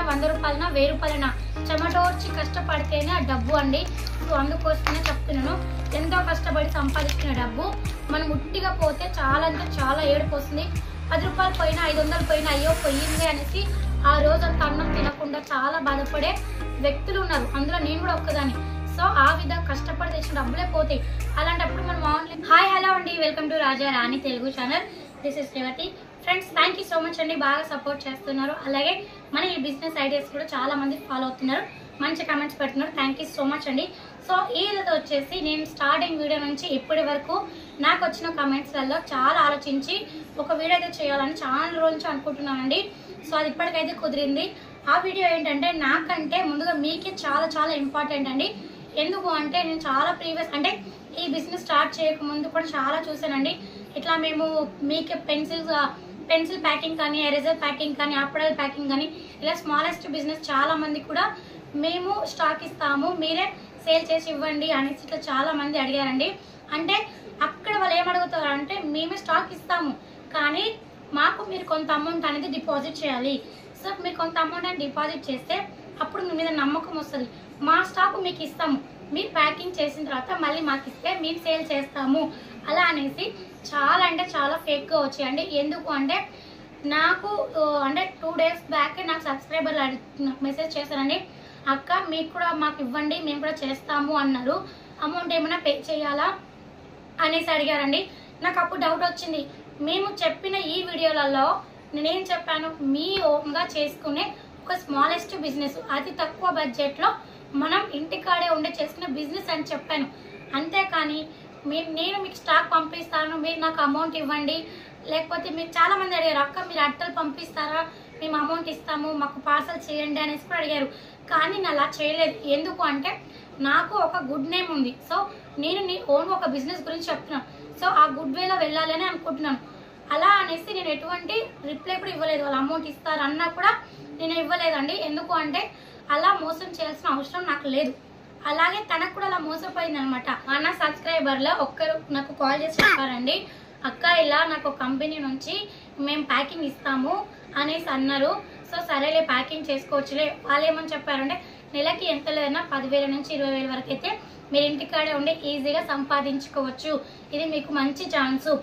100 రూపాయలైనా 1000 రూపాయలైనా చెమటోర్చి కష్టపడితేనే ఆ డబ్బు అండి. సో అందుకోసమే చెప్తున్నాను, ఎంతో కష్టపడి సంపాదించిన డబ్బు మనం ఉట్టిగా పోతే చాలా అంటే చాలా ఏడుపు వస్తుంది. 10 రూపాయలు పోయినా 500 పోయినా అయ్యో పోయింది అనేసి ఆ రోజంతా అన్నం తినకుండా చాలా బాధపడే వ్యక్తులు ఉన్నారు. అందులో నేను కూడా ఒక్కదాన్ని. సో ఆ విధంగా కష్టపడి తెచ్చిన డబ్బులే పోతాయి. అలాంటప్పుడు మనం ఆన్లైన్ హాయ్ హలో అండి, welcome to Raja Rani Telugu channel. This is Revathi. Friends, thank you so much అండి, బాగా సపోర్ట్ చేస్తున్నారు. అలాగే మన ఈ బిజినెస్ ఐడియాస్ కూడా చాలా మంది ఫాలో అవుతున్నారు, మంచి కామెంట్స్ పెడుతున్నారు. థ్యాంక్ యూ సో మచ్ అండి. సో ఈ రోజు వచ్చేసి నేను స్టార్టింగ్ వీడియో నుంచి ఇప్పటి వరకు నాకు వచ్చిన కామెంట్స్లలో చాలా ఆలోచించి ఒక వీడియో అయితే చేయాలని చాలా రోజుల నుంచి అనుకుంటున్నానండి. సో అది ఇప్పటికైతే కుదిరింది. ఆ వీడియో ఏంటంటే నాకంటే ముందుగా మీకే చాలా చాలా ఇంపార్టెంట్ అండి. ఎందుకు అంటే నేను చాలా ప్రీవియస్ అంటే ఈ బిజినెస్ స్టార్ట్ చేయకముందు కూడా చాలా చూసానండి. ఇట్లా మేము మీకే పెన్సిల్ ప్యాకింగ్ కానీ, ఎరేజర్ ప్యాకింగ్ కానీ, అప్పడల్ ప్యాకింగ్ కానీ, ఇలా స్మాలెస్ట్ బిజినెస్ చాలా మంది కూడా మేము స్టాక్ ఇస్తాము, మీరే సేల్ చేసి ఇవ్వండి అనేసి ఇట్లా చాలా మంది అడిగారండి. అంటే అక్కడ వాళ్ళు ఏమడుగుతారు అంటే మేమే స్టాక్ ఇస్తాము కానీ మాకు మీరు కొంత అమౌంట్ అనేది డిపాజిట్ చేయాలి. సో మీరు కొంత అమౌంట్ అనేది డిపాజిట్ చేస్తే అప్పుడు మీ మీద నమ్మకం వస్తుంది. మా స్టాక్ మీకు ఇస్తాము, మీరు ప్యాకింగ్ చేసిన తర్వాత మళ్ళీ మాకు ఇస్తే మేము సేల్ చేస్తాము అలా అనేసి చాలా అంటే చాలా ఫేక్గా వచ్చాయండి. ఎందుకు అంటే నాకు అంటే 2 days బ్యాక్ నాకు సబ్స్క్రైబర్లు నాకు మెసేజ్ చేశారండి, అక్క మీకు కూడా మాకు ఇవ్వండి మేము కూడా చేస్తాము అన్నారు, అమౌంట్ ఏమైనా పే చేయాలా అనేసి అడిగారండి. నాకు అప్పుడు డౌట్ వచ్చింది, మేము చెప్పిన ఈ వీడియోలలో నేనేం చెప్పాను, మీ ఓన్గా చేసుకునే ఒక స్మాలెస్ట్ బిజినెస్, అతి తక్కువ బడ్జెట్లో మనం ఇంటికాడే ఉండే చేసుకునే బిజినెస్ అని చెప్పాను. అంతేకాని నేను మీకు స్టాక్ పంపిస్తాను, మీరు నాకు అమౌంట్ ఇవ్వండి, లేకపోతే మీరు చాలా మంది అడిగారు అక్క మీరు అట్టలు పంపిస్తారా, మేము అమౌంట్ ఇస్తాము, మాకు పార్సల్ చేయండి అనేసి కూడా అడిగారు. కానీ నేను అలా చేయలేదు. ఎందుకు అంటే నాకు ఒక గుడ్ నేమ్ ఉంది. సో నేను నీ ఓన్ ఒక బిజినెస్ గురించి చెప్తున్నాను. సో ఆ గుడ్ వేలో వెళ్ళాలి అని అనుకుంటున్నాను. అలా అనేసి నేను ఎటువంటి రిప్లై కూడా ఇవ్వలేదు. వాళ్ళు అమౌంట్ ఇస్తారన్నా కూడా నేను ఇవ్వలేదండి. ఎందుకు అంటే అలా మోసం చేయాల్సిన అవసరం నాకు లేదు. అలాగే తనకు కూడా అలా మోసపోయింది అనమాట. మన సబ్స్క్రైబర్లో ఒక్కరు నాకు కాల్ చేసి చెప్పారండి, అక్క ఇలా నాకు కంపెనీ నుంచి మేము ప్యాకింగ్ ఇస్తాము అనేసి అన్నారు. సో సరేలే ప్యాకింగ్ చేసుకోవచ్చులే. వాళ్ళు ఏమని చెప్పారంటే నెలకి ఎంత లేదన్నా 10,000 నుంచి 20,000 వరకు అయితే మీరు ఇంటికాడే ఉండి ఈజీగా సంపాదించుకోవచ్చు, ఇది మీకు మంచి ఛాన్సు,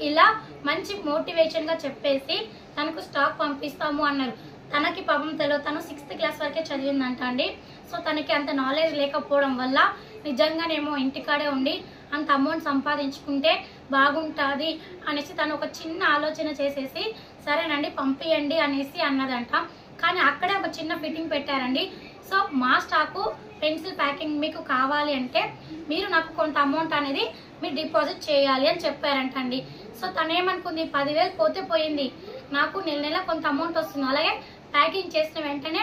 ఇలా మంచి మోటివేషన్గా చెప్పేసి తనకు స్టాక్ పంపిస్తాము అన్నారు. తనకి పాపం తెలియదు, తను 6th క్లాస్ వరకే చదివిందంట అండి. సో తనకి అంత నాలెడ్జ్ లేకపోవడం వల్ల నిజంగానేమో ఇంటికాడే ఉండి అంత అమౌంట్ సంపాదించుకుంటే బాగుంటుంది అనేసి తను ఒక చిన్న ఆలోచన చేసేసి సరేనండి పంపియండి అనేసి అన్నదంట. కానీ అక్కడే ఒక చిన్న ఫిట్టింగ్ పెట్టారండి. సో మా స్టాకు పెన్సిల్ ప్యాకింగ్ మీకు కావాలి అంటే మీరు నాకు కొంత అమౌంట్ అనేది మీరు డిపాజిట్ చేయాలి అని చెప్పారంట అండి. సో తను ఏమనుకుంది, 10,000 పోతే పోయింది, నాకు నెల కొంత అమౌంట్ వస్తుంది, అలాగే ప్యాకింగ్ చేసిన వెంటనే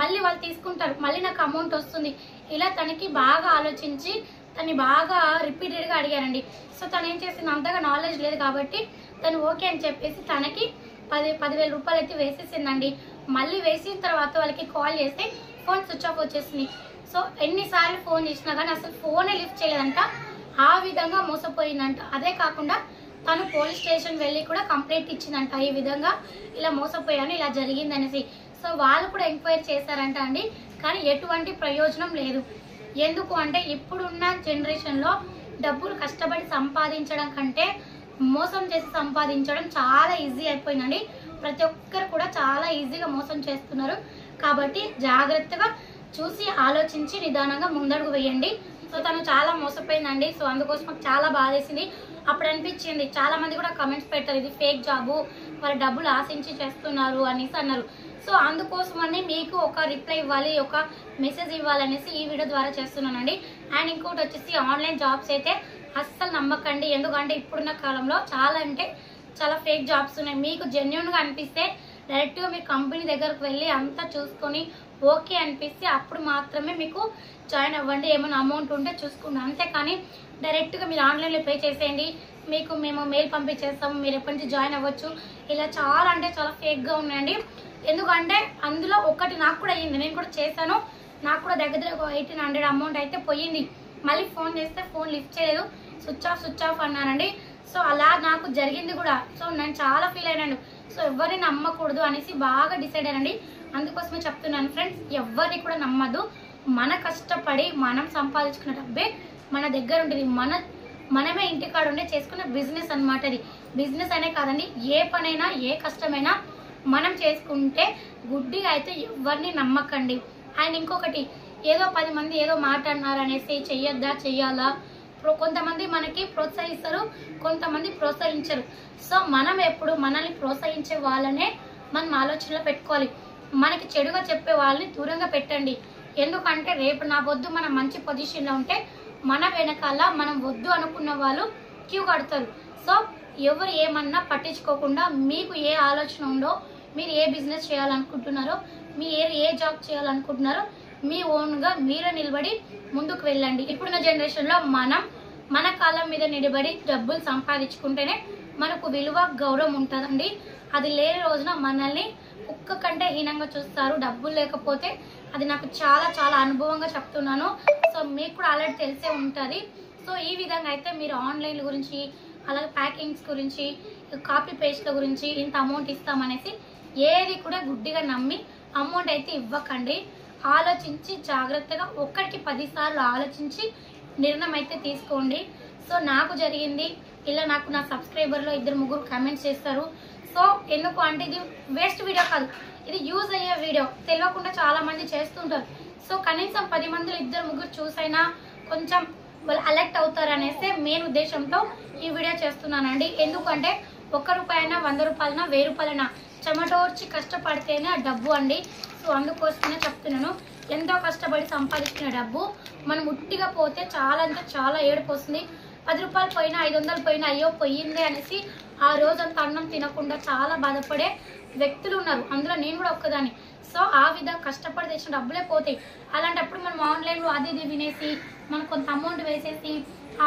మళ్ళీ వాళ్ళు తీసుకుంటారు, మళ్ళీ నాకు అమౌంట్ వస్తుంది. ఇలా తనకి బాగా ఆలోచించి తను బాగా రిపీటెడ్గా అడిగారండి. సో తను ఏం చేసింది, అంతగా నాలెడ్జ్ లేదు కాబట్టి తను ఓకే అని చెప్పేసి తనకి 10,000 రూపాయలు అయితే వేసేసిందండి. మళ్ళీ వేసిన తర్వాత వాళ్ళకి కాల్ చేస్తే ఫోన్ స్విచ్ ఆఫ్ వచ్చేసింది. సో ఎన్నిసార్లు ఫోన్ చేసినా కానీ అసలు ఫోనే లిఫ్ట్ చేయలేదంట. ఆ విధంగా మోసపోయిందంట. అదే కాకుండా తను పోలీస్ స్టేషన్ వెళ్ళి కూడా కంప్లైంట్ ఇచ్చిందంట, ఈ విధంగా ఇలా మోసపోయాను, ఇలా జరిగిందనేసి. సో వాళ్ళు కూడా ఎంక్వైరీ చేశారంట అండి. కానీ ఎటువంటి ప్రయోజనం లేదు. ఎందుకు అంటే ఇప్పుడున్న జనరేషన్లో డబ్బులు కష్టపడి సంపాదించడం కంటే మోసం చేసి సంపాదించడం చాలా ఈజీ అయిపోయిందండి. ప్రతి ఒక్కరు కూడా చాలా ఈజీగా మోసం చేస్తున్నారు. కాబట్టి జాగ్రత్తగా చూసి ఆలోచించి నిదానంగా ముందడుగు వేయండి. సో తను చాలా మోసపోయిందండి. సో అందుకోసం నాకు చాలా బాధేసింది. అప్పుడు అనిపించింది, చాలా మంది కూడా కమెంట్స్ పెట్టారు ఇది ఫేక్ జాబు, వాళ్ళు డబ్బులు ఆశించి చేస్తున్నారు అనేసి అన్నారు. సో అందుకోసమని మీకు ఒక రిప్లై ఇవ్వాలి, ఒక మెసేజ్ ఇవ్వాలనేసి ఈ వీడియో ద్వారా చేస్తున్నానండి. అండ్ ఇంకోటి వచ్చేసి ఆన్లైన్ జాబ్స్ అయితే అస్సలు నమ్మకండి. ఎందుకంటే ఇప్పుడున్న కాలంలో చాలా అంటే చాలా ఫేక్ జాబ్స్ ఉన్నాయి. మీకు జెన్యున్గా అనిపిస్తే డైరెక్ట్గా మీ కంపెనీ దగ్గరకు వెళ్ళి అంతా చూసుకొని ఓకే అనిపిస్తే అప్పుడు మాత్రమే మీకు జాయిన్ అవ్వండి. ఏమైనా అమౌంట్ ఉంటే చూసుకోండి. అంతేకాని డైరెక్ట్గా మీరు ఆన్లైన్లో పే చేసేయండి, మీకు మేము మెయిల్ పంపించేస్తాము, మీరు ఎప్పటి నుంచి జాయిన్ అవ్వచ్చు, ఇలా చాలా అంటే చాలా ఫేక్గా ఉన్నాయండి. ఎందుకంటే అందులో ఒకటి నాకు కూడా అయ్యింది, నేను కూడా చేశాను. నాకు కూడా దగ్గర 1,800 అమౌంట్ అయితే పోయింది. మళ్ళీ ఫోన్ చేస్తే ఫోన్ లిఫ్ట్ చేయలేదు, స్విచ్ ఆఫ్ అన్నానండి. సో అలా నాకు జరిగింది కూడా. సో నేను చాలా ఫీల్ అయినాను. సో ఎవరిని నమ్మకూడదు అనేసి బాగా డిసైడ్ అయ్యానండి. అందుకోసమే చెప్తున్నాను ఫ్రెండ్స్, ఎవరిని కూడా నమ్మద్దు. మన కష్టపడి మనం సంపాదించుకున్న డబ్బే మన దగ్గర ఉంటుంది. మనమే ఇంటికాడ ఉండే చేసుకున్న బిజినెస్ అన్నమాట. అది బిజినెస్ అనే కాదండి, ఏ పనైనా ఏ కష్టమైనా మనం చేసుకుంటే గుడ్డిగా అయితే ఎవరిని నమ్మకండి. అండ్ ఇంకొకటి, ఏదో 10 మంది ఏదో మాట అన్నారు అనేసి చెయ్యొద్దా చెయ్యాలా, కొంతమంది మనకి ప్రోత్సహిస్తారు, కొంతమంది ప్రోత్సహించరు. సో మనం ఎప్పుడు మనల్ని ప్రోత్సహించే వాళ్ళనే మనం ఆలోచనలో పెట్టుకోవాలి. మనకి చెడుగా చెప్పే వాళ్ళని దూరంగా పెట్టండి. ఎందుకంటే రేపు నా వద్దు మనం మంచి పొజిషన్లో ఉంటే మన వెనకాల మనం వద్దు అనుకున్న వాళ్ళు క్యూ కడతారు. సో ఎవరు ఏమన్నా పట్టించుకోకుండా మీకు ఏ ఆలోచన ఉందో, మీరు ఏ బిజినెస్ చేయాలనుకుంటున్నారో, మీరు ఏ జాబ్ చేయాలనుకుంటున్నారో మీ ఓన్గా మీరే నిలబడి ముందుకు వెళ్ళండి. ఇప్పుడున్న జనరేషన్లో మనం మన కాలం మీద నిలబడి డబ్బులు సంపాదించుకుంటేనే మనకు విలువ గౌరవం ఉంటుందండి. అది లేని రోజున మనల్ని కుక్క కంటే హీనంగా చూస్తారు డబ్బులు లేకపోతే. అది నాకు చాలా చాలా అనుభవంగా చెప్తున్నాను. సో మీకు కూడా ఆల్రెడీ తెలిసే ఉంటుంది. సో ఈ విధంగా అయితే మీరు ఆన్లైన్ గురించి, అలాగే ప్యాకింగ్స్ గురించి, కాపీ పేస్ట్ల గురించి ఇంత అమౌంట్ ఇస్తామనేసి ఏది కూడా గుడ్డిగా నమ్మి అమౌంట్ అయితే ఇవ్వకండి. ఆలోచించి జాగ్రత్తగా ఒక్కడికి 10 సార్లు ఆలోచించి నిర్ణయం అయితే తీసుకోండి. సో నాకు జరిగింది ఇలా. నాకు నా సబ్స్క్రైబర్లో 2-3 కామెంట్స్ చేస్తారు. సో ఎందుకు అంటే ఇది వేస్ట్ వీడియో కాదు, ఇది యూజ్ అయ్యే వీడియో. తెలియకుండా చాలా మంది చేస్తుంటారు. సో కనీసం 10 మందిలో 2-3 చూసైనా కొంచెం వాళ్ళు అలర్ట్ అవుతారు అనేసి మెయిన్ ఉద్దేశంతో ఈ వీడియో చేస్తున్నానండి. ఎందుకంటే 1 రూపాయైనా 100 రూపాయలైనా 1000 రూపాయలైనా చెమటోర్చి కష్టపడితేనే ఆ డబ్బు అండి. సో అందుకోసమే చెప్తున్నాను, ఎంతో కష్టపడి సంపాదించిన డబ్బు మనం ఉట్టిగా పోతే చాలా అంటే చాలా ఏడుపు వస్తుంది. 10 రూపాయలు పోయినా 500 పోయినా అయ్యో పోయిందే అనేసి ఆ రోజంతా అన్నం తినకుండా చాలా బాధపడే వ్యక్తులు ఉన్నారు. అందులో నేను కూడా ఒక్కదాన్ని. సో ఆ విధంగా కష్టపడి తెచ్చిన డబ్బులే పోతాయి. అలాంటప్పుడు మనం ఆన్లైన్లో అది ఇది వినేసి మనం కొంత అమౌంట్ వేసేసి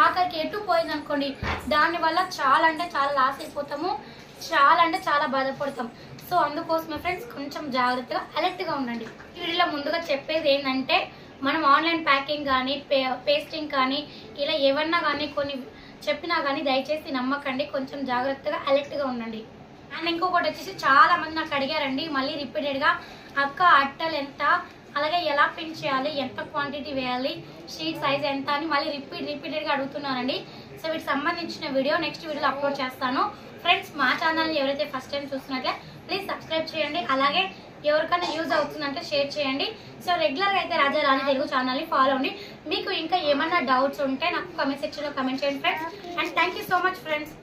ఆఖరికి ఎటు పోయింది అనుకోండి, దానివల్ల చాలా అంటే చాలా లాస్ అయిపోతాము, చాలా అంటే చాలా బాధపడతాం. సో అందుకోసమే ఫ్రెండ్స్ కొంచెం జాగ్రత్తగా అలర్ట్గా ఉండండి. ఈ వీడియోలో ముందుగా చెప్పేది ఏంటంటే, మనం ఆన్లైన్ ప్యాకింగ్ కానీ పేస్టింగ్ కానీ ఇలా ఏమన్నా కానీ కొన్ని చెప్పినా కానీ దయచేసి నమ్మకండి. కొంచెం జాగ్రత్తగా అలర్ట్గా ఉండండి. అండ్ ఇంకొకటి వచ్చేసి చాలా మంది నాకు అడిగారండి మళ్ళీ రిపీటెడ్గా, అక్క అట్టలు ఎంత, అలాగే ఎలా ప్రింట్ చేయాలి, ఎంత క్వాంటిటీ వేయాలి, షీట్ సైజ్ ఎంత అని మళ్ళీ రిపీటెడ్గా అడుగుతున్నారండి. సో వీటికి సంబంధించిన వీడియో నెక్స్ట్ వీడియోలో అప్లోడ్ చేస్తాను. ఫ్రెండ్స్ మా ఛానల్ని ఎవరైతే ఫస్ట్ టైం చూస్తున్నట్లే ప్లీజ్ సబ్స్క్రైబ్ చేయండి. అలాగే ఎవరికైనా యూజ్ అవుతుందంటే షేర్ చేయండి. సో రెగ్యులర్గా అయితే రాజా రాణి తెలుగు ఛానల్ని ఫాలో అవ్వండి. మీకు ఇంకా ఏమన్నా డౌట్స్ ఉంటే నాకు కామెంట్ సెక్షన్లో కామెంట్ చేయండి friends. And thank you so much friends.